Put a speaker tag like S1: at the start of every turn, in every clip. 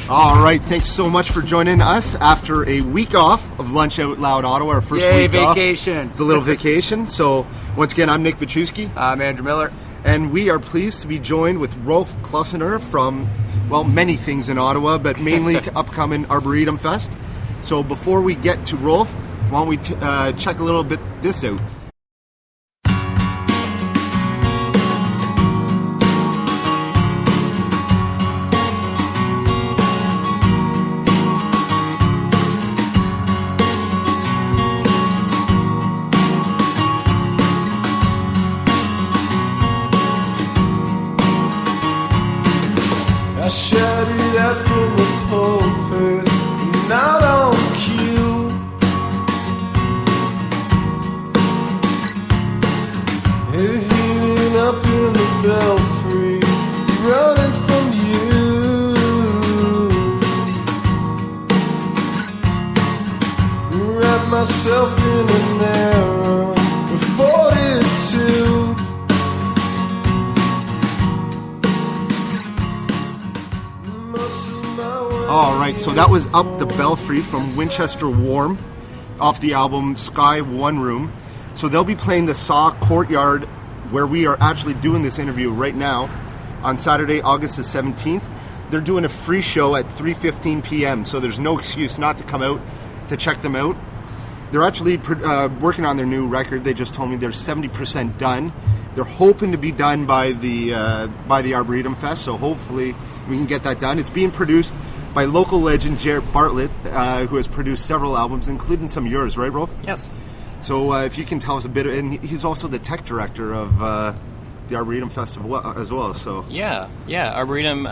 S1: All right, thanks so much for joining us after a week off of Lunch Out Loud Ottawa, our first week
S2: vacation.
S1: Off. It's a little vacation. So once again, I'm Nick Petruski.
S2: I'm Andrew Miller.
S1: And we are pleased to be joined with Rolf Klausener from, well, many things in Ottawa, but mainly upcoming Arboretum Fest. So before we get to Rolf, why don't we check a little bit this out.
S3: I shouted out from the pulpit, not on cue. Heating up in the belfries, running from you. Wrap myself in an arrow, 42.
S1: All right, so that was Up the Belfry from Winchester Warm off the album Sky One Room. So they'll be playing the Saw Courtyard, where we are actually doing this interview right now, on Saturday, August the 17th. They're doing a free show at 3:15 p.m., so there's no excuse not to come out to check them out. They're actually working on their new record. They just told me they're 70% done. They're hoping to be done by the Arboretum Fest, so hopefully we can get that done. It's being produced by local legend Jarrett Bartlett, who has produced several albums, including some of yours, right, Rolf?
S2: Yes.
S1: So if you can tell us a bit, and he's also the tech director of the Arboretum Festival as well. So
S4: yeah, Arboretum.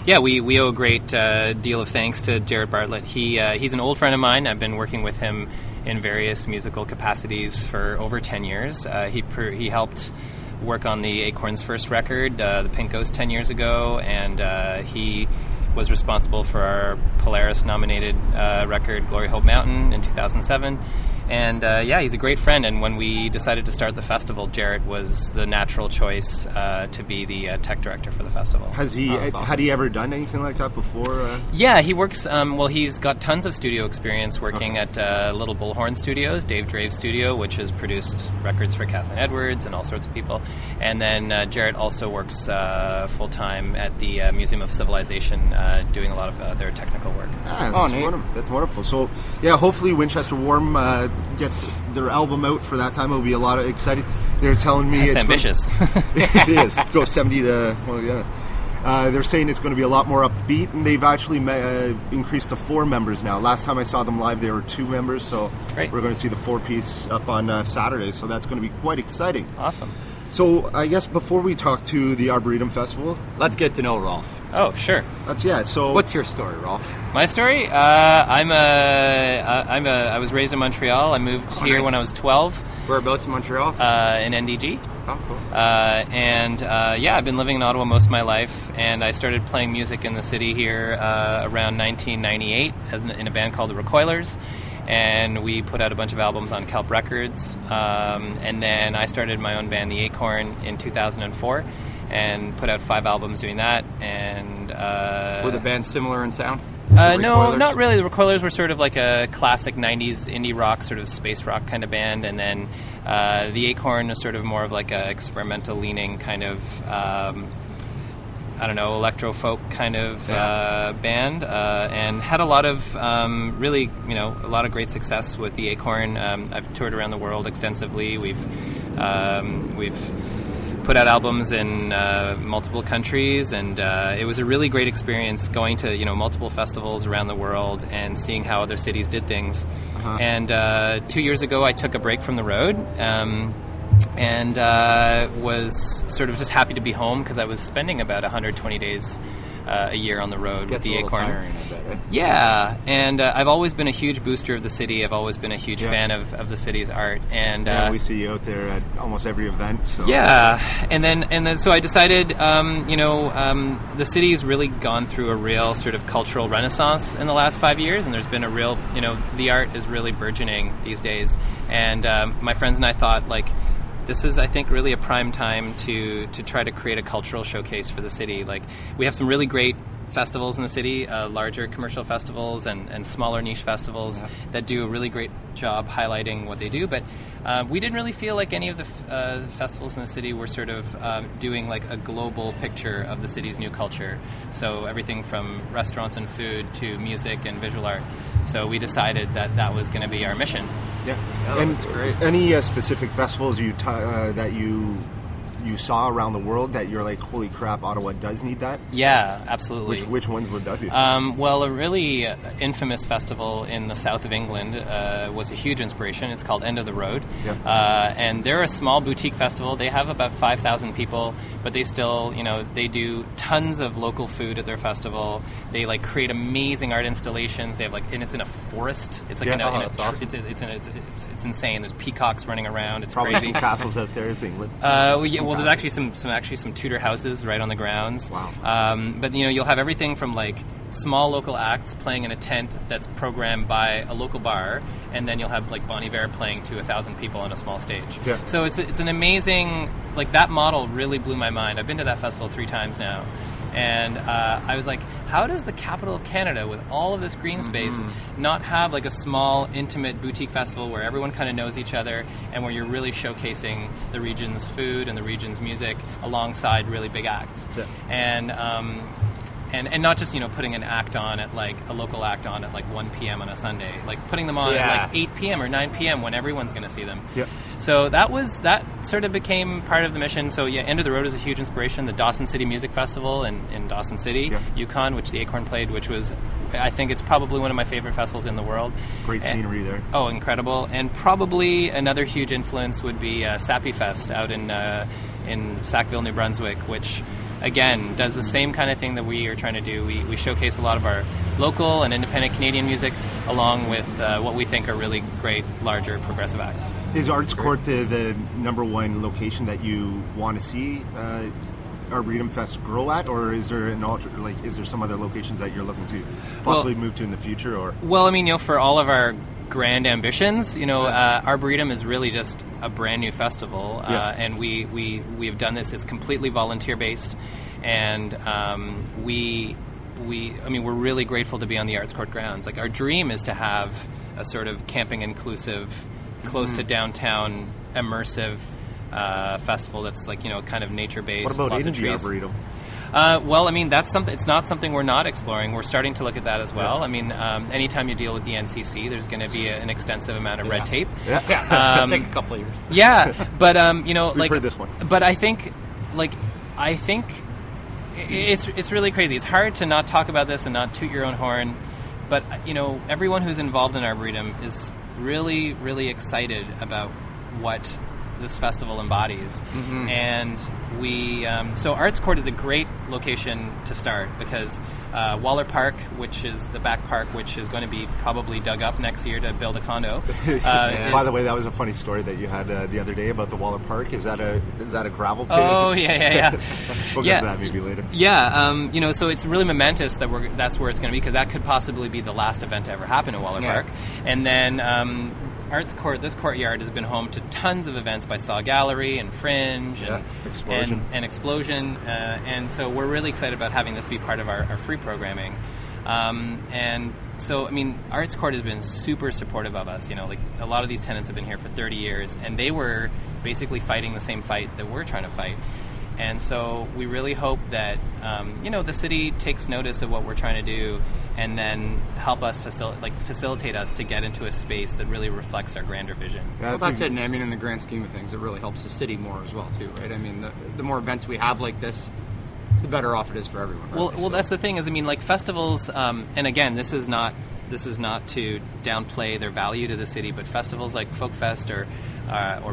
S4: We owe a great deal of thanks to Jarrett Bartlett. He's an old friend of mine. I've been working with him in various musical capacities for over 10 years. He helped work on the Acorn's first record, The Pink Ghost, 10 years ago, and he was responsible for our Polaris-nominated record, Glory Hope Mountain, in 2007. And he's a great friend, and when we decided to start the festival, Jarrett was the natural choice to be the tech director for the festival.
S1: Had he ever done anything like that before?
S4: Yeah, he works, he's got tons of studio experience working at Little Bullhorn Studios, Dave Drave's studio, which has produced records for Kathleen Edwards and all sorts of people. And then Jarrett also works full-time at the Museum of Civilization, doing a lot of their technical work.
S1: That's wonderful. So, yeah, hopefully Winchester Warm gets their album out for that time. It'll be a lot of exciting. They're telling me
S4: it's ambitious.
S1: It is. Go 70 to, well, yeah. They're saying it's going to be a lot more upbeat, and they've actually increased to 4 members now. Last time I saw them live, they were 2 members, so
S4: Great.
S1: We're going to see the 4-piece up on Saturday, so that's going to be quite exciting.
S4: Awesome.
S1: So I guess before we talk to the Arboretum Festival,
S2: let's get to know Rolf.
S4: Oh, sure.
S1: So
S2: what's your story, Rolf?
S4: My story? I was raised in Montreal. I moved here when I was 12.
S2: Whereabouts in Montreal?
S4: In NDG.
S2: Oh, cool.
S4: I've been living in Ottawa most of my life, and I started playing music in the city here around 1998 in a band called the Recoilers. And we put out a bunch of albums on Kelp Records. And then I started my own band, The Acorn, in 2004, and put out 5 albums doing that. And
S2: were the bands similar in sound?
S4: No, not really. The Recoilers were sort of like a classic 90s indie rock, sort of space rock kind of band. And then The Acorn was sort of more of like a experimental leaning kind of electro folk kind of band, and had a lot of a lot of great success with the Acorn. I've toured around the world extensively. We've put out albums in multiple countries, and it was a really great experience going to multiple festivals around the world and seeing how other cities did things. Uh-huh. And 2 years ago, I took a break from the road. And was sort of just happy to be home because I was spending about 120 days a year on the road with the Acorn.
S2: Tiring, I bet, right?
S4: Yeah, and I've always been a huge booster of the city. I've always been a huge fan of the city's art. And
S1: we see you out there at almost every event. So.
S4: Yeah, and then so I decided, the city's really gone through a real sort of cultural renaissance in the last 5 years, and there's been a real, the art is really burgeoning these days. And my friends and I thought, this is, I think, really a prime time to try to create a cultural showcase for the city. We have some really great festivals in the city, larger commercial festivals and smaller niche festivals that do a really great job highlighting what they do. But we didn't really feel like any of the festivals in the city were sort of doing like a global picture of the city's new culture. So everything from restaurants and food to music and visual art. So we decided that was going to be our mission.
S1: Yeah,
S2: and that's great.
S1: Any specific festivals that you saw around the world that you're like, holy crap, Ottawa does need that?
S4: Yeah, absolutely.
S1: Which ones would that be?
S4: Well, a really infamous festival in the south of England was a huge inspiration. It's called End of the Road.
S1: Yeah.
S4: And they're a small boutique festival. They have about 5,000 people, but they still, they do tons of local food at their festival. They like create amazing art installations. They have and it's in a forest. It's like
S2: that's awesome.
S4: It's insane. There's peacocks running around. It's
S1: Probably
S4: crazy.
S1: some castles out there. It's England.
S4: Well, there's actually some Tudor houses right on the grounds.
S1: Wow.
S4: But you'll have everything from like small local acts playing in a tent that's programmed by a local bar, and then you'll have like Bon Iver playing to 1,000 people on a small stage.
S1: Yeah.
S4: So it's an amazing, like, that model really blew my mind. I've been to that festival 3 times now. And I was like, how does the capital of Canada, with all of this green space, not have like a small, intimate boutique festival where everyone kind of knows each other and where you're really showcasing the region's food and the region's music alongside really big acts?
S1: Yeah.
S4: And not just putting an act on at like a local act on at like 1 p.m. on a Sunday, like putting them on at like 8 p.m. or 9 p.m. when everyone's going to see them.
S1: Yeah.
S4: So that sort of became part of the mission. So End of the Road is a huge inspiration. The Dawson City Music Festival in Dawson City, Yukon, which the Acorn played, which was, I think it's probably one of my favorite festivals in the world.
S1: Great scenery there.
S4: Oh, incredible! And probably another huge influence would be Sappy Fest out in Sackville, New Brunswick, which again does the same kind of thing that we are trying to do. We showcase a lot of our local and independent Canadian music along with what we think are really great, larger, progressive acts.
S1: Is Arts Court the number one location that you want to see Arboretum Fest grow at, or is there is there some other locations that you're looking to possibly move to in the future? Or
S4: for all of our grand ambitions, Arboretum is really just a brand new festival, and we have done this. It's completely volunteer based, and we're really grateful to be on the Arts Court grounds. Like, our dream is to have a sort of camping inclusive, close to downtown, immersive festival that's like kind of nature based.
S1: What about
S4: lots
S1: in
S4: of
S1: the
S4: trees.
S1: Arboretum?
S4: That's something. It's not something we're not exploring. We're starting to look at that as well.
S1: Yeah.
S4: Anytime you deal with the NCC, there's going to be an extensive amount of red tape.
S2: Yeah. Take a couple of years.
S4: Yeah, but
S1: We've heard this one.
S4: But I think it's really crazy. It's hard to not talk about this and not toot your own horn. But everyone who's involved in Arboretum is really, really excited about what this festival embodies. And so Arts Court is a great location to start because Waller Park, which is the back park, which is going to be probably dug up next year to build a condo.
S1: By the way, that was a funny story that you had the other day about the Waller Park. Is that a gravel pit?
S4: Oh, yeah.
S1: We'll get to that maybe later.
S4: Yeah, so it's really momentous that that's where it's going to be, because that could possibly be the last event to ever happen in Waller Park. And then Arts Court, this courtyard has been home to tons of events by Saw Gallery and Fringe and Explosion. And so we're really excited about having this be part of our free programming. And so, Arts Court has been super supportive of us. A lot of these tenants have been here for 30 years, and they were basically fighting the same fight that we're trying to fight. And so we really hope that, the city takes notice of what we're trying to do and then help us facilitate us to get into a space that really reflects our grander vision.
S2: Well, that's it. And in the grand scheme of things, it really helps the city more as well, too, right? The more events we have like this, the better off it is for everyone. Right?
S4: Well, that's the thing is, festivals, and again, this is not to downplay their value to the city, but festivals like Folk Fest or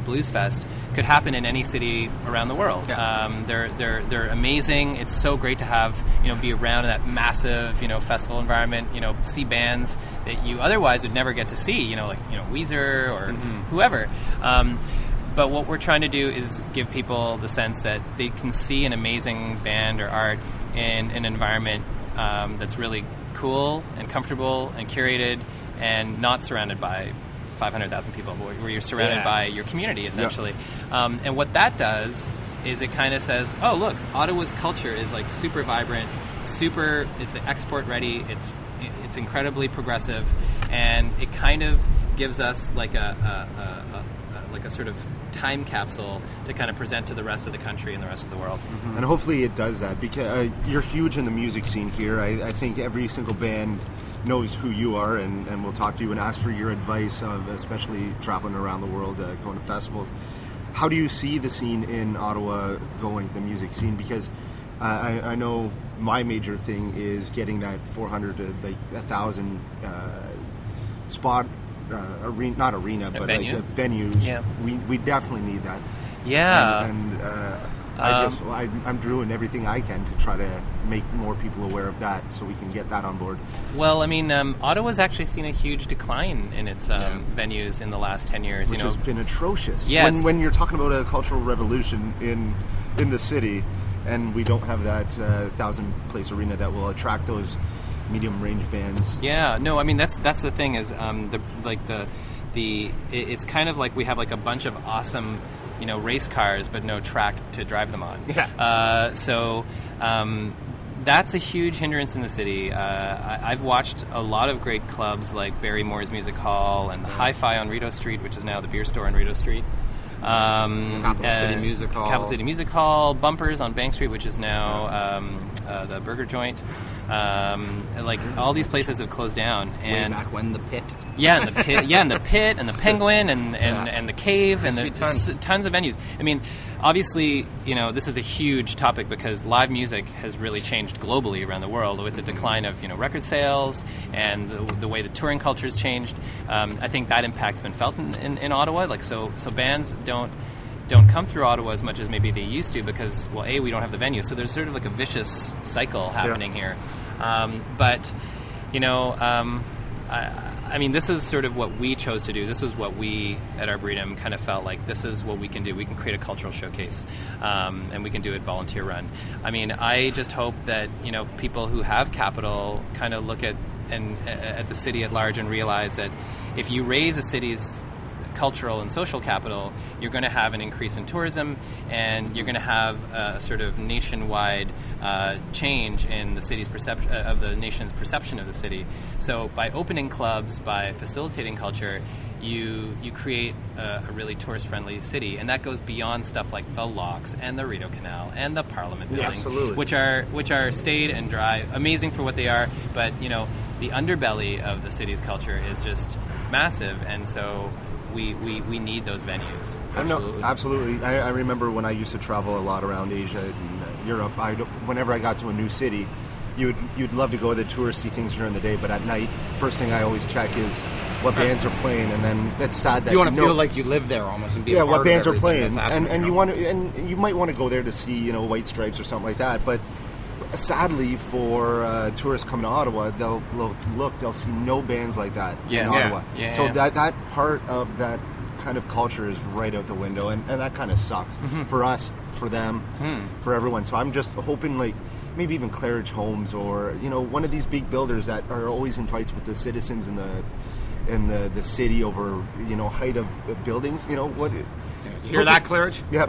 S4: Blues Fest could happen in any city around the world.
S2: Yeah.
S4: They're amazing. It's so great to have be around in that massive festival environment. See bands that you otherwise would never get to see. Like Weezer or whoever. But what we're trying to do is give people the sense that they can see an amazing band or art in an environment that's really cool and comfortable and curated and not surrounded by 500,000 people, where you're surrounded by your community, essentially. And what that does is it kind of says, oh, look, Ottawa's culture is like super vibrant it's export ready. It's incredibly progressive, and it kind of gives us like a sort of time capsule to kind of present to the rest of the country and the rest of the world.
S1: Mm-hmm. And hopefully it does that, because you're huge in the music scene here. I think every single band knows who you are, and will talk to you and ask for your advice, especially traveling around the world, going to festivals. How do you see the scene in Ottawa going, the music scene? Because I know my major thing is getting that 400 to 1,000 spot arena, not arena, but
S4: venue?
S1: like venues.
S4: Yeah.
S1: We definitely need that.
S4: Yeah.
S1: I'm doing everything I can to try to make more people aware of that, so we can get that on board.
S4: Well, I mean, Ottawa's actually seen a huge decline in its venues in the last 10 years.
S1: Which has been atrocious.
S4: Yeah,
S1: when you're talking about a cultural revolution in the city, and we don't have that 1,000-place arena that will attract those medium range bands.
S4: Yeah, no, I mean that's the thing is it's kind of like we have like a bunch of awesome, race cars, but no track to drive them on.
S1: Yeah.
S4: So that's a huge hindrance in the city. I've watched a lot of great clubs like Barrymore's Music Hall and the Hi-Fi on Rideau Street, which is now the beer store on Rideau Street.
S2: Capital City Music Hall,
S4: Bumpers on Bank Street, which is now the Burger Joint. Like all these places have closed down, and
S2: way back when the Pit.
S4: Yeah, and the Pit, and the Penguin, and the Cave, and the tons of venues. I mean, obviously, this is a huge topic because live music has really changed globally around the world with the decline of record sales and the way the touring culture has changed. I think that impact's been felt in Ottawa. Like so bands don't come through Ottawa as much as maybe they used to because, well, A, we don't have the venue, so there's sort of like a vicious cycle happening here. But I mean, this is sort of what we chose to do. This was what we at Arboretum kind of felt like this is what we can do. We can create a cultural showcase, and we can do it volunteer run. I mean, I just hope that people who have capital kind of look at the city at large and realize that if you raise a city's cultural and social capital, you're going to have an increase in tourism, and you're going to have a sort of nationwide change in the city's perception of the nation's perception of the city. So by opening clubs, by facilitating culture, you create a really tourist-friendly city, and that goes beyond stuff like the locks and the Rideau Canal and the Parliament buildings, which are staid and dry, amazing for what they are, but the underbelly of the city's culture is just massive, and so we need those venues.
S1: Absolutely. I remember when I used to travel a lot around Asia and Europe, whenever I got to a new city, you'd love to go to the touristy things during the day, but at night, first thing I always check is what bands are playing, and then it's sad that
S2: you want to feel like you live there almost and be a part
S1: what bands
S2: of
S1: are playing,
S2: and
S1: you want to, and you might want to go there to see White Stripes or something like that, but sadly for tourists coming to Ottawa, they'll see no bands like that in Ottawa. So that part of that kind of culture is right out the window, and that kind of sucks for us, for them, for everyone. So I'm just hoping like maybe even Claridge Homes or one of these big builders that are always in fights with the citizens in the city over height of buildings. What?
S2: You hear that, Claridge?
S1: Yeah,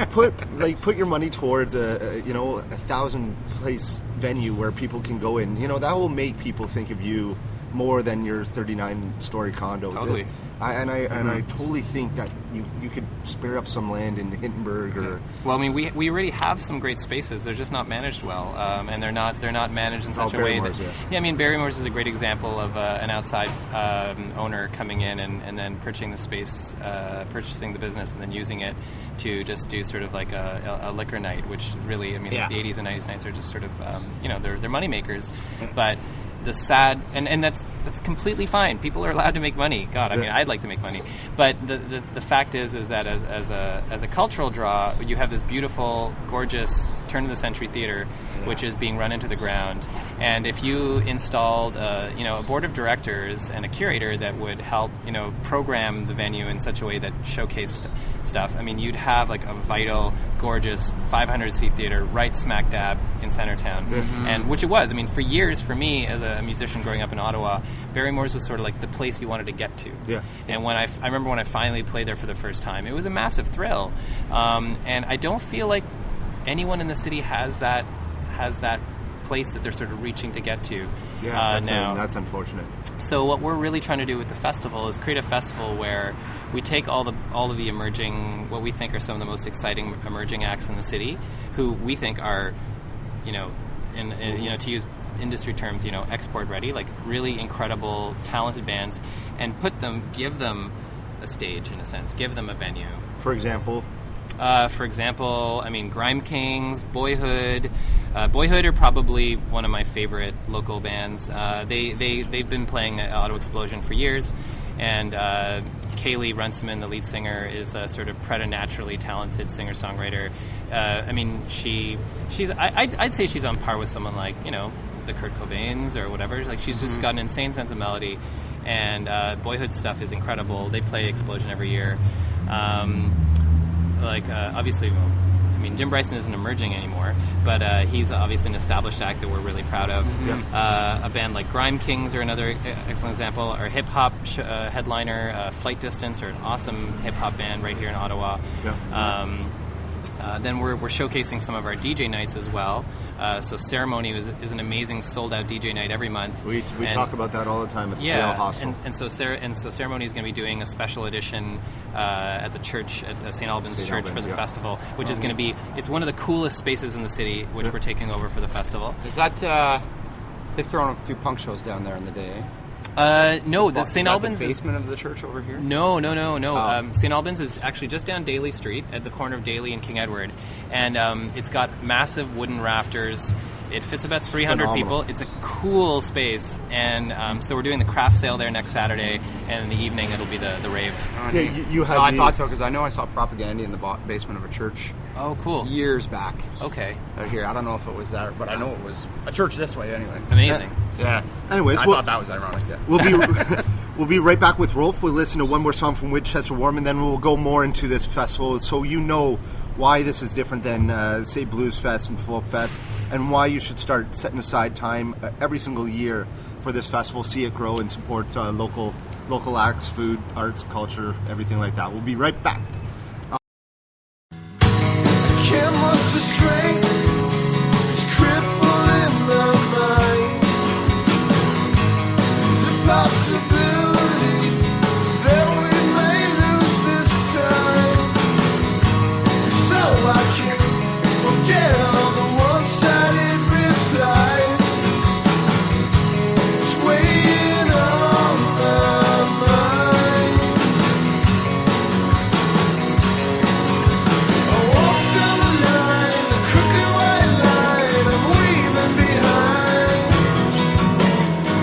S1: put your money towards a 1,000-place venue where people can go in. That will make people think of you more than your 39-story condo.
S4: Totally.
S1: I totally think that you could spare up some land in Hindenburg or.
S4: Well, I mean, we already have some great spaces. They're just not managed well, and they're not managed in such a way that. I mean, Barrymore's is a great example of an outside owner coming in and then purchasing the space, purchasing the business, and then using it to just do sort of like a liquor night, which really, I mean, the 80s and 90s nights are just sort of they're money makers, but. The sad and that's completely fine. People are allowed to make money. God, I mean, I'd like to make money, but the fact is that as a cultural draw, you have this beautiful, gorgeous turn of the century theater, which is being run into the ground. And if you installed a board of directors and a curator that would help program the venue in such a way that showcased stuff, I mean, you'd have like a vital, gorgeous 500-seat theater right smack dab in Centertown, and which it was. I mean, for years, for me as a musician growing up in Ottawa, Barrymore's was sort of like the place you wanted to get to. Yeah. And when I remember when I finally played there for the first time, it was a massive thrill. And I don't feel like anyone in the city has that place that they're sort of reaching to get to
S1: Yeah,
S4: now.
S1: that's unfortunate.
S4: So what we're really trying to do with the festival is create a festival where we take all of the emerging, what we think are some of the most exciting emerging acts in the city, who we think are, to use industry terms, export ready, like really incredible, talented bands, and give them a stage in a sense, give them a venue.
S1: For example,
S4: Grime Kings, Boyhood. Boyhood are probably one of my favorite local bands. They've been playing at Auto Explosion for years, and Kaylee Runciman, the lead singer, is a sort of preternaturally talented singer-songwriter. I'd say she's on par with someone like the Kurt Cobains or whatever. Like she's just got an insane sense of melody, and Boyhood stuff is incredible. They play Explosion every year. Obviously, Jim Bryson isn't emerging anymore, but he's obviously an established act that we're really proud of. A band like Grime Kings are another excellent example. Our hip-hop headliner, Flight Distance, are an awesome hip-hop band right here in Ottawa. Then we're showcasing some of our DJ nights as well. So Ceremony is an amazing sold-out DJ night every month.
S1: We talk about that all the time at the Dale Hostel.
S4: And so Ceremony is going to be doing a special edition at the church at St. Albans Church for the festival, which is going to be, it's one of the coolest spaces in the city, which we're taking over for the festival.
S2: Is that they've thrown a few punk shows down there in the day?
S4: No, the St. Albans
S2: the basement of the church over here?
S4: No.
S2: Oh.
S4: St. Albans is actually just down Daly Street at the corner of Daly and King Edward, and it's got massive wooden rafters. It fits about 300
S1: phenomenal.
S4: people. It's a cool space, and so we're doing the craft sale there next Saturday, and in the evening it'll be the rave.
S1: You had
S2: I thought so, because I know I saw Propaganda in the basement of a church.
S4: Oh, cool.
S2: Years back.
S4: Okay.
S2: Out here. I don't know if it was that, but I know it was a church this way anyway.
S4: Amazing.
S2: Yeah.
S1: Anyways,
S2: I thought that was ironic. Yeah.
S1: We'll be right back with Rolf. We'll listen to one more song from Winchester Warm, and then we'll go more into this festival, so you know why this is different than, say, Blues Fest and Folk Fest, and why you should start setting aside time every single year for this festival, see it grow, and support local acts, food, arts, culture, everything like that. We'll be right back.
S3: Can't muster strength, it's crippling my mind. Is it possibility that we may lose this time? So I can forget all the one-sided replies. It's weighing on my mind. I walk down the line, the crooked white line I'm weaving behind.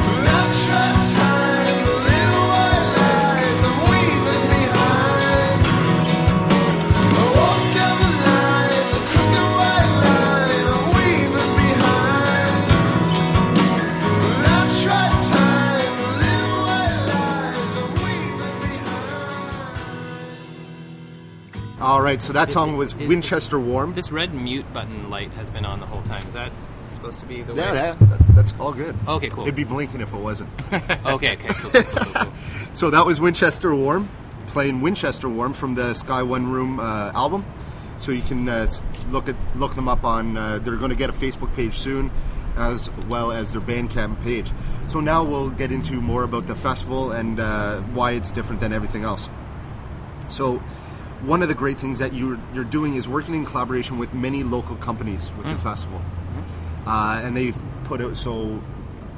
S3: And I try time, the little white lies I'm weaving behind. I walk down the line, the crooked white line I'm weaving behind. And I try time, the little white lies I'm weaving behind.
S1: All right, so that song was Winchester Warm.
S4: This red mute button light has been on the whole time. Is that supposed to be the way?
S1: Yeah, that's all good.
S4: Okay, cool.
S1: It'd be blinking if it wasn't.
S4: Okay, cool.
S1: So that was Winchester Warm, playing Winchester Warm from the Sky One Room album. So you can look them up on. They're going to get a Facebook page soon, as well as their Bandcamp page. So now we'll get into more about the festival and why it's different than everything else. So one of the great things that you're doing is working in collaboration with many local companies with the festival, and they've put out. So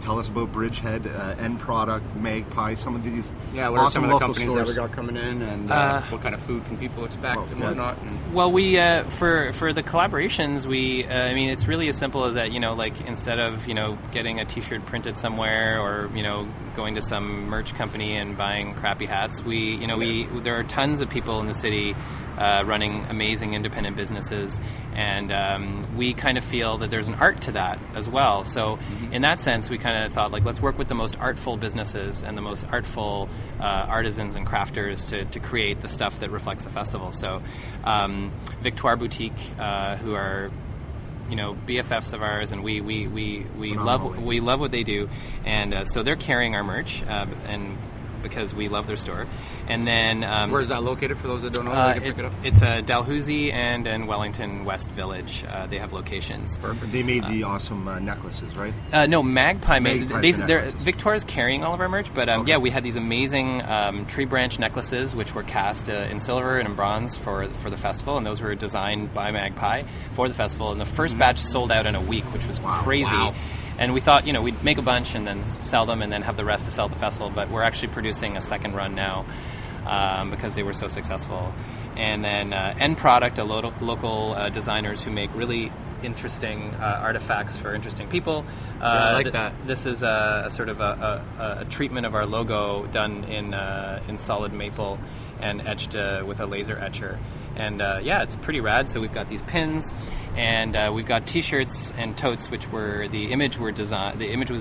S1: tell us about Bridgehead, End Product, Magpie, some of these
S2: Yeah, what are
S1: awesome
S2: some of the
S1: local
S2: companies
S1: stores.
S2: that we got coming in, and what kind of food can people expect and whatnot? And
S4: Well, we for the collaborations, we it's really as simple as that. Instead of getting a T-shirt printed somewhere or going to some merch company and buying crappy hats, there are tons of people in the city running amazing independent businesses, and we kind of feel that there's an art to that as well. So in that sense, we kind of thought, let's work with the most artful businesses and the most artful artisans and crafters to create the stuff that reflects the festival. So Victoire Boutique, who are BFFs of ours, and we love what they do, and so they're carrying our merch, and because we love their store. And then
S2: Where is that located for those that don't know? They can pick it up.
S4: it's Dalhousie and in Wellington West Village. They have locations.
S1: Perfect. They made the awesome necklaces, right?
S4: No, Magpie made.
S1: Magpie's the
S4: They're
S1: necklaces.
S4: Victoria's carrying all of our merch, but
S1: Okay.
S4: yeah, we had these amazing tree branch necklaces, which were cast in silver and in bronze for the festival, and those were designed by Magpie for the festival. And the first batch sold out in a week, which was crazy.
S2: Wow.
S4: And we thought, we'd make a bunch and then sell them, and then have the rest to sell at the festival. But we're actually producing a second run now because they were so successful. And then End Product, a local designers who make really interesting artifacts for interesting people.
S2: I like that.
S4: This is a sort of a treatment of our logo done in solid maple and etched with a laser etcher. And it's pretty rad. So we've got these pins, and we've got T-shirts and totes, which were the image was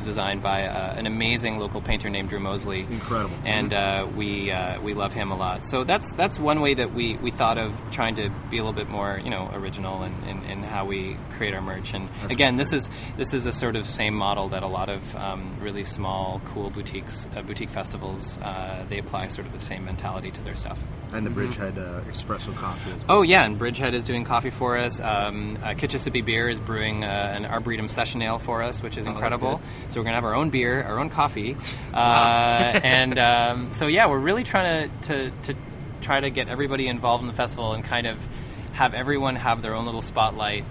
S4: designed by an amazing local painter named Drew Mosley.
S1: Incredible.
S4: And we love him a lot. So that's one way that we thought of trying to be a little bit more original in how we create our merch. And again, this is a sort of same model that a lot of really small, cool boutique festivals they apply sort of the same mentality to their stuff.
S1: And the Bridgehead espresso coffee as well.
S4: Oh yeah, and Bridgehead is doing coffee for us. Kitchissippi Beer is brewing an Arboretum Session Ale for us, which is incredible. So we're gonna have our own beer, our own coffee, so yeah, we're really trying to try to get everybody involved in the festival and kind of have everyone have their own little spotlight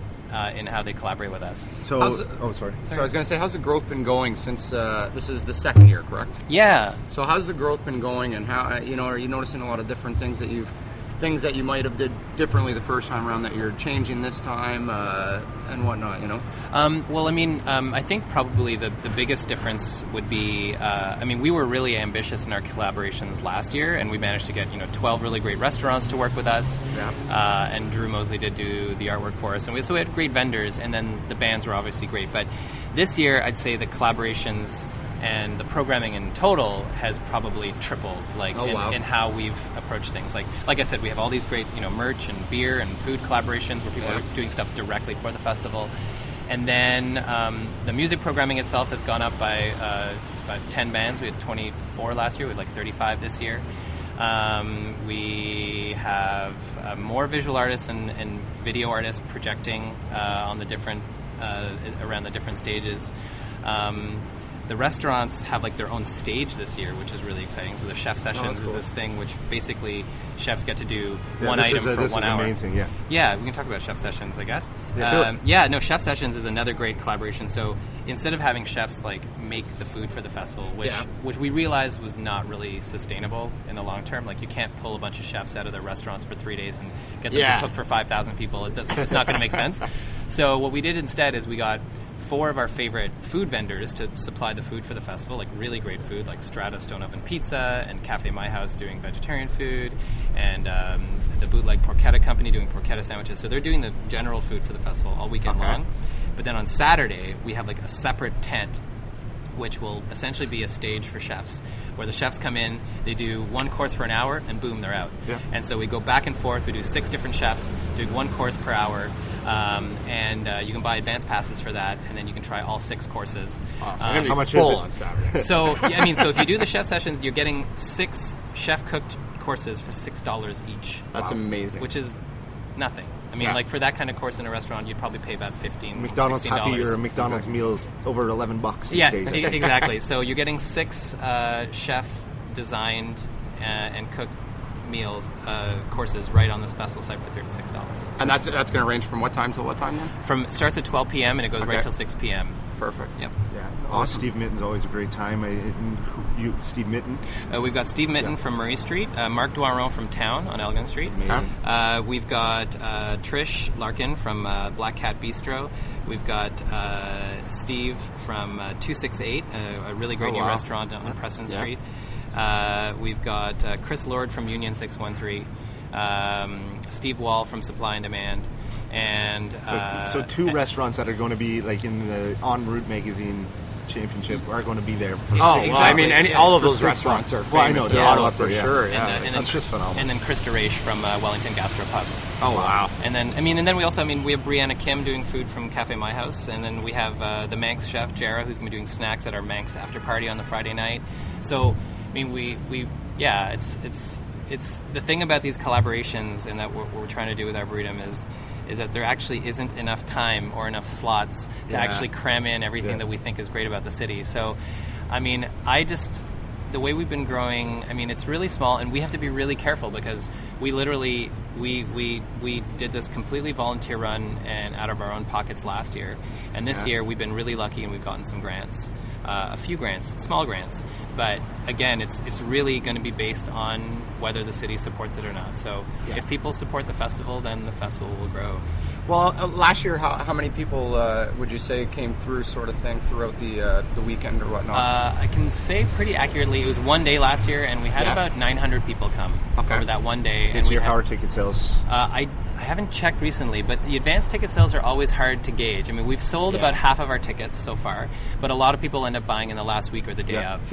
S4: in how they collaborate with us.
S1: So,
S2: sorry.
S1: sorry.
S2: So I was going to say, how's the growth been going since this is the second year, correct?
S4: Yeah.
S2: So how's the growth been going, and how are you noticing a lot of different things that you might have did differently the first time around that you're changing this time and whatnot?
S4: I think probably the biggest difference would be, we were really ambitious in our collaborations last year, and we managed to get 12 really great restaurants to work with us.
S2: Yeah.
S4: And Drew Mosley did do the artwork for us, and we had great vendors, and then the bands were obviously great. But this year, I'd say the collaborations and the programming in total has probably tripled, in how we've approached things. Like I said, we have all these great, merch and beer and food collaborations where people are doing stuff directly for the festival. And then the music programming itself has gone up by about 10 bands. We had 24 last year. We had 35 this year. We have more visual artists and video artists projecting on the different around the different stages. The restaurants have their own stage this year, which is really exciting. So the chef sessions is this thing which basically chefs get to do one item for 1 hour.
S1: This is the main thing, yeah.
S4: Yeah, we can talk about chef sessions, I guess.
S1: Yeah,
S4: chef sessions is another great collaboration. So instead of having chefs make the food for the festival, which we realized was not really sustainable in the long term. You can't pull a bunch of chefs out of their restaurants for 3 days and get them to cook for 5,000 people. It's not going to make sense. So what we did instead is we got 4 of our favorite food vendors to supply the food for the festival, really great food, like Strata Stone Oven Pizza and Cafe My House doing vegetarian food, and the Bootleg Porchetta Company doing porchetta sandwiches. So they're doing the general food for the festival all weekend long. But then on Saturday, we have a separate tent which will essentially be a stage for chefs, where the chefs come in, they do one course for an hour, and boom, they're out. Yeah. And so we go back and forth. We do 6 different chefs doing one course per hour, and you can buy advance passes for that, and then you can try all 6 courses.
S2: How much is it on Saturday?
S4: So if you do the chef sessions, you're getting 6 chef-cooked courses for $6 each.
S2: That's amazing.
S4: Which is nothing. For that kind of course in a restaurant, you'd probably pay about $15,
S1: McDonald's
S4: $16.
S1: Happy or McDonald's meals over $11 these days.
S4: Exactly. So you're getting 6 chef-designed and cooked meals courses right on this festival site for $36.
S2: And that's going to range from what time till what time then?
S4: Starts at 12 p.m. and it goes right till 6 p.m.
S2: Perfect.
S4: Yep.
S1: Yeah. Awesome. Steve Mitten's always a great time. Steve Mitten?
S4: We've got Steve Mitten from Murray Street, Marc Doiron from Town on Elgin Street. We've got Trish Larkin from Black Cat Bistro. We've got Steve from 268, a really great new restaurant on Preston Street. We've got Chris Lord from Union 613, Steve Wall from Supply and Demand, and
S1: so 2 restaurants that are going to be in the En Route magazine championship are going to be there.
S4: Exactly.
S2: All of those restaurants are famous.
S1: Well, I know they're all up there,
S2: sure.
S1: That's just phenomenal.
S4: And then Chris DeRaiche from Wellington Gastropub.
S2: Oh wow!
S4: And then we also we have Brianna Kim doing food from Cafe My House, and then we have the Manx chef Jara, who's going to be doing snacks at our Manx after party on the Friday night. So mean, it's the thing about these collaborations, and that what we're trying to do with Arboretum is that there actually isn't enough time or enough slots to actually cram in everything that we think is great about the city. So, I mean, the way we've been growing, I mean, it's really small, and we have to be really careful because we literally we did this completely volunteer run and out of our own pockets last year, and this year we've been really lucky and we've gotten some grants, a few grants, small grants, but again, it's really going to be based on whether the city supports it or not. So if people support the festival, then the festival will grow.
S2: Well, last year, how many people would you say came through, sort of thing, throughout the weekend or whatnot?
S4: I can say pretty accurately it was one day last year, and we had about 900 people come over that one day.
S1: This year, how are ticket sales?
S4: I haven't checked recently, but the advanced ticket sales are always hard to gauge. I mean, we've sold about half of our tickets so far, but a lot of people end up buying in the last week or the day of.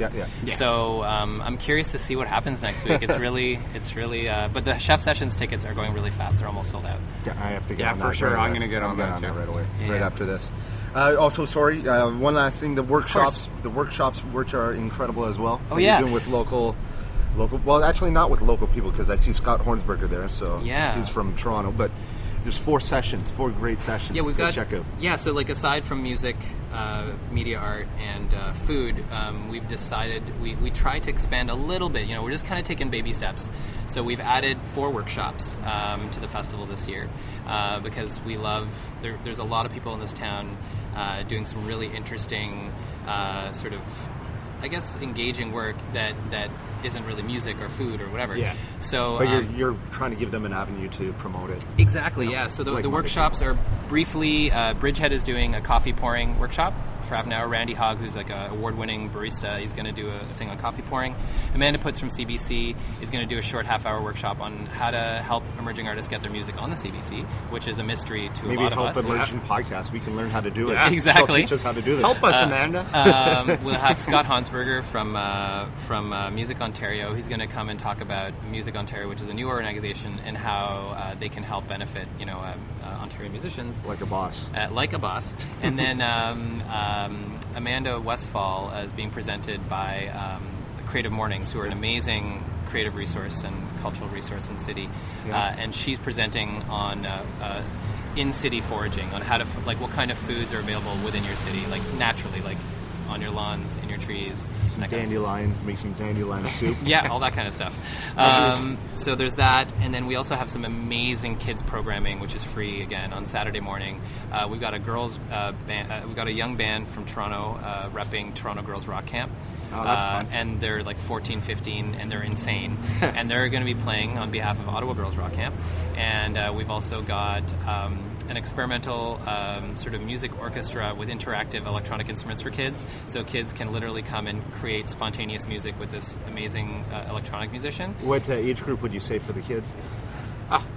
S4: So I'm curious to see what happens next week. It's really. But the Chef Sessions tickets are going really fast. They're almost sold out.
S1: Yeah, I have to get on that.
S2: For sure. I'm going to get on that too.
S1: Right away, right after this. Also, sorry, one last thing: the workshops, which are incredible as well.
S4: Oh yeah,
S1: you're doing with local. Well, actually, not with local people because I see Scott Hornsberger there. So he's from Toronto, but there's 4 great sessions.
S4: Yeah, we've got
S1: check out.
S4: Yeah, so like aside from music, media art, and food, we've decided we try to expand a little bit. You know, we're just kind of taking baby steps. So we've added 4 workshops to the festival this year because we love. There's a lot of people in this town doing some really interesting sort of, I guess, engaging work that isn't really music or food or whatever. Yeah. So,
S1: but you're trying to give them an avenue to promote it.
S4: Exactly. Yeah. So the workshops are briefly. Bridgehead is doing a coffee pouring workshop for half an hour. Randy Hogg, who's like an award-winning barista, he's going to do a thing on coffee pouring. Amanda Putz from CBC is going to do a short half-hour workshop on how to help emerging artists get their music on the CBC, which is a mystery to a lot of us.
S1: Maybe help emerging podcasts. We can learn how to do it.
S4: Yeah, exactly.
S1: Teach us how to do this.
S2: Help us, Amanda.
S4: We'll have Scott Hansberger from Music Ontario. He's going to come and talk about Music Ontario, which is a new organization, and how they can help benefit Ontario musicians.
S1: Like a boss.
S4: And then Amanda Westfall is being presented by Creative Mornings, who are an amazing creative resource and cultural resource in the city. And she's presenting on in-city foraging, on how to, what kind of foods are available within your city, like naturally, like on your lawns, in your trees.
S1: Some dandelions, make some dandelion soup.
S4: Yeah, all that kind of stuff. So there's that, and then we also have some amazing kids programming, which is free again on Saturday morning. We've got a girls band. We've got a young band from Toronto repping Toronto Girls Rock Camp.
S2: Oh, that's fun.
S4: And they're like 14, 15, and they're insane. And they're going to be playing on behalf of Ottawa Girls Rock Camp. And we've also got an experimental sort of music orchestra with interactive electronic instruments for kids. So kids can literally come and create spontaneous music with this amazing electronic musician.
S1: What age group would you say for the kids?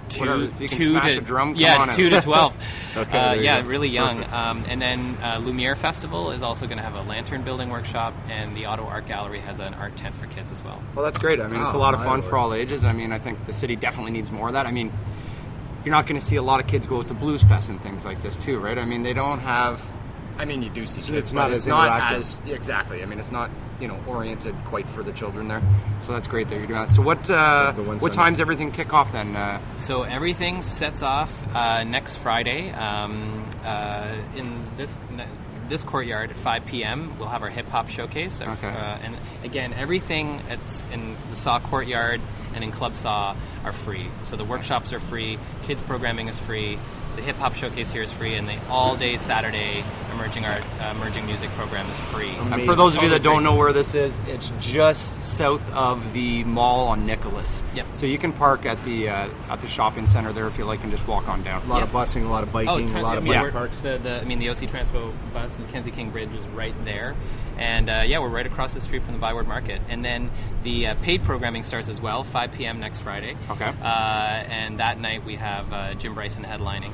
S2: Two to
S4: 12.
S1: Okay,
S4: really young. And then Lumiere Festival is also going to have a lantern building workshop, and the Ottawa Art Gallery has an art tent for kids as well.
S2: Well, that's great. I mean, it's a lot of fun for all ages. I mean, I think the city definitely needs more of that. I mean, you're not going to see a lot of kids go to Blues Fest and things like this too, right? I mean, they don't have. I mean, you do see kids.
S1: It's not as interactive.
S2: Exactly. I mean, it's not oriented quite for the children there. So that's great that you're doing that. So what time's everything kick off then?
S4: So everything sets off next Friday in this courtyard at 5 p.m. We'll have our hip hop showcase. And again, everything that's in the Saw courtyard and in Club Saw are free. So the workshops are free. Kids programming is free. The hip hop showcase here is free, and the all-day Saturday emerging music program is free.
S2: And for those of you that don't know where this is, it's just south of the mall on Nicholas.
S4: Yep.
S2: So you can park at the shopping center there if you like, and just walk on down.
S1: A lot of busing, a lot of biking, a lot of bike parks.
S4: The OC Transpo bus, Mackenzie King Bridge is right there. And we're right across the street from the Byward Market. And then the paid programming starts as well, 5 p.m. next Friday.
S2: Okay.
S4: And that night we have Jim Bryson headlining.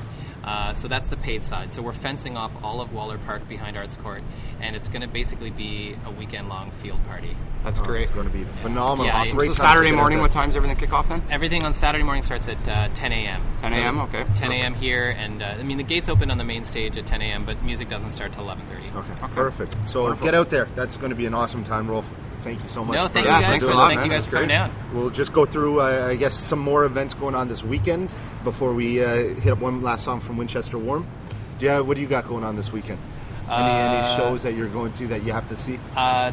S4: So that's the paid side. So we're fencing off all of Waller Park behind Arts Court, and it's going to basically be a weekend-long field party.
S2: That's great.
S1: It's going to be phenomenal.
S4: Yeah,
S2: so Saturday morning, what time's everything kick off then?
S4: Everything on Saturday morning starts at 10 a.m.
S2: 10 a.m., okay.
S4: 10 a.m. here, and the gates open on the main stage at 10 a.m., but music doesn't start till 11:30.
S1: Okay. Perfect. So get out there. That's going to be an awesome time, Rolf. thank you so much.
S4: No, thank
S1: for-
S4: you guys.
S2: thanks a
S4: For,
S2: lot,
S4: thank
S2: man.
S4: you guys
S2: That's
S4: for coming
S2: great.
S4: down.
S1: We'll just go through, I guess, some more events going on this weekend before we hit up one last song from Winchester Warm. Yeah, what do you got going on this weekend? Any shows that you're going to that you have to see?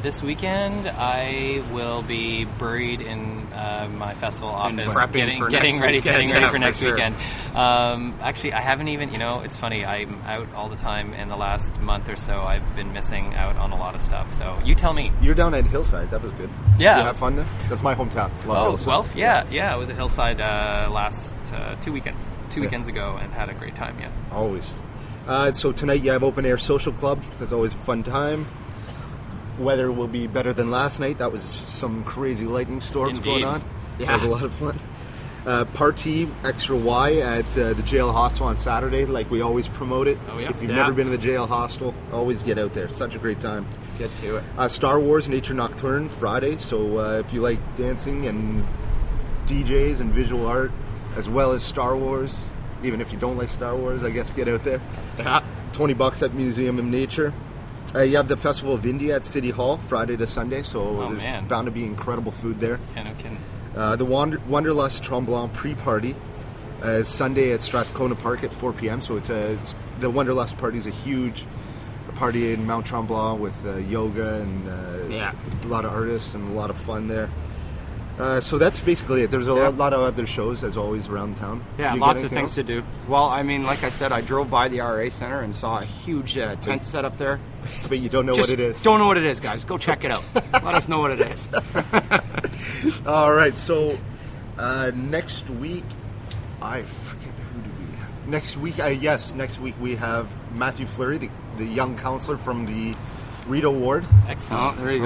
S4: This weekend, I will be buried in my festival office,
S2: prepping for
S4: getting
S2: next
S4: ready
S2: weekend.
S4: for
S2: Yeah,
S4: next
S2: for sure.
S4: weekend. Actually, I haven't even. It's funny. I'm out all the time. In the last month or so, I've been missing out on a lot of stuff. So you tell me.
S1: You're down at Hillside. That was good.
S4: Yeah.
S1: You have fun there? That's my hometown. Love
S4: Oh,
S1: Hillside.
S4: Guelph? Yeah. I was at Hillside last 2 weekends. Two weekends ago, and had a great time. Yeah.
S1: Always. So tonight you have Open Air Social Club. That's always a fun time. Weather will be better than last night. That was some crazy lightning storms
S4: Indeed.
S1: going on.
S2: Yeah.
S1: That was a lot of fun. Party Extra Y at the jail hostel on Saturday, like we always promote it.
S4: Oh, yeah.
S1: If you've
S2: Yeah.
S1: never been to the jail hostel, always get out there. Such a great time.
S2: Get to it.
S1: Star Wars Nature Nocturne Friday. So if you like dancing and DJs and visual art, as well as Star Wars, even if you don't like Star Wars, I guess get out there. $20 at Museum of Nature. You have the Festival of India at City Hall Friday to Sunday, so
S4: Oh,
S1: there's
S4: man.
S1: bound to be incredible food there.
S4: Yeah, no kidding.
S1: The Wanderlust Tremblant pre-party is Sunday at Strathcona Park at 4 p.m. So it's the Wanderlust party is a huge party in Mount Tremblant with yoga and
S2: Yeah.
S1: a lot of artists and a lot of fun there. So that's basically it. There's a lot of other shows, as always, around town.
S2: Yeah,
S1: You got
S2: lots of
S1: anything
S2: things
S1: else?
S2: to do. Well, I mean, like I said, I drove by the RA Center and saw a huge tent set up there.
S1: But you don't know
S2: Just
S1: what it is.
S2: Don't know what it is, guys. Go check it out. Let us know what it is.
S1: All right, so next week, I forget who do we have. Next week we have Matthew Fleury, the young counselor from the Rito Ward.
S4: Excellent.
S2: Oh, there you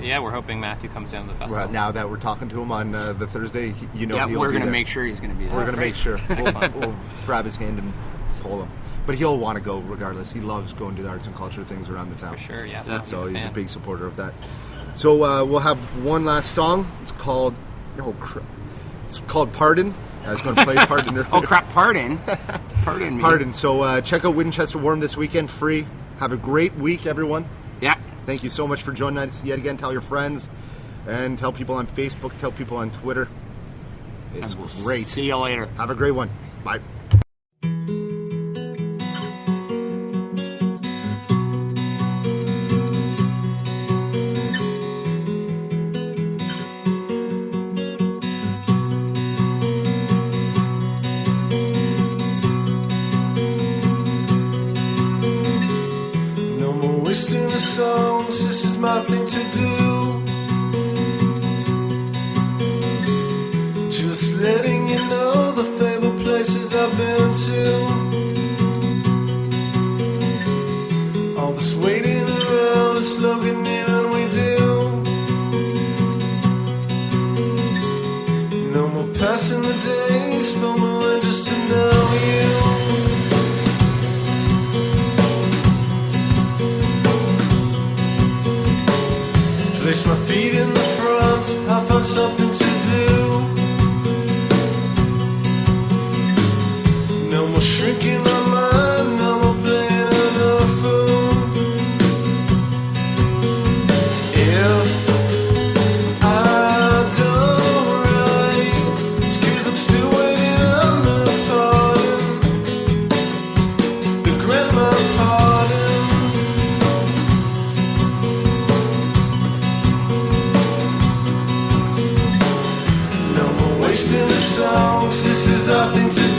S4: Yeah,
S2: go.
S4: we're hoping Matthew comes down to the festival.
S1: Now that we're talking to him on the Thursday,
S2: Yeah,
S1: he'll
S2: we're
S1: be
S2: going to
S1: there.
S2: make sure he's going to be there.
S1: We're going to make sure.
S4: Excellent.
S1: We'll grab his hand and pull him. But he'll want to go regardless. He loves going to the arts and culture things around the town.
S4: For sure, yeah.
S2: Yeah.
S1: So he's a
S4: fan.
S1: big supporter of that. So we'll have one last song. It's called Pardon. I was going to play Pardon earlier.
S2: Oh, crap. Pardon. Pardon me.
S1: Pardon. So check out Winchester Warm this weekend, free. Have a great week, everyone.
S2: Yeah.
S1: Thank you so much for joining us yet again. Tell your friends and tell people on Facebook, tell people on Twitter. It's
S2: And we'll
S1: great.
S2: See you later.
S1: Have a great one. Bye.
S3: No more wasting the songs, this is my thing to do. Just letting you know the favorite places I've been to. All this waiting around, it's looking in and we do. No more passing the days, filming just to know you. Place my feet in the front, I found something to do. No more shrinking my mind, no more playing another fool. If I don't write, it's 'cause I'm still waiting on the pardon, the grandma pardon. No more wasting the songs, this is our thing to do.